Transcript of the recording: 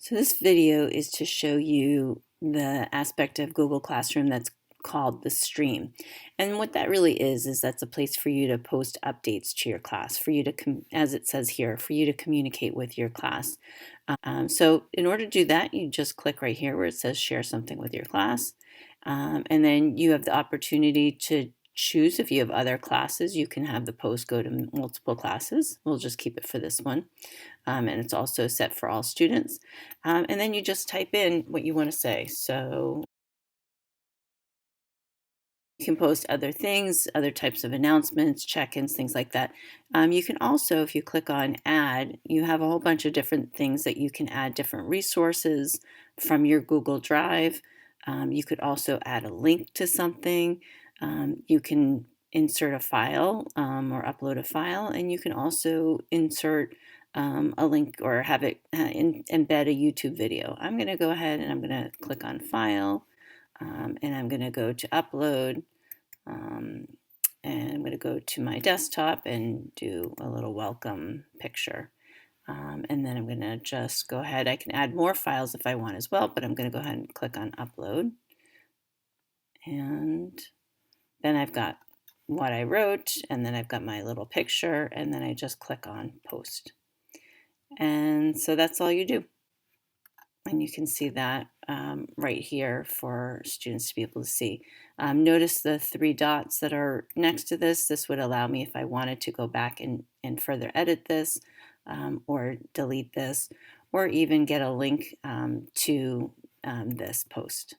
So this video is to show you the aspect of Google Classroom that's called the stream. And what that really is that's a place for you to post updates to your class, for you to, as it says here, for you to communicate with your class. So in order to do that, you just click right here where it says share something with your class. And then you have the opportunity to choose if you have other classes. You can have the post go to multiple classes. We'll just keep it for this one. And it's also set for all students. And then you just type in what you want to say. So you can post other things, other types of announcements, check-ins, things like that. You can also, if you click on add, you have a whole bunch of different things that you can add, different resources from your Google Drive. You could also add a link to something. You can insert a file or upload a file, and you can also insert a link or have it embed a YouTube video. I'm going to go ahead and I'm going to click on file. And I'm going to go to upload, and I'm going to go to my desktop and do a little welcome picture. And then I'm going to just go ahead. I can add more files if I want as well, but I'm going to go ahead and click on upload. And then I've got what I wrote, and then I've got my little picture, and then I just click on post. And so that's all you do. And you can see that right here for students to be able to see. Notice the three dots that are next to this. This would allow me, if I wanted to go back and further edit this or delete this, or even get a link to this post.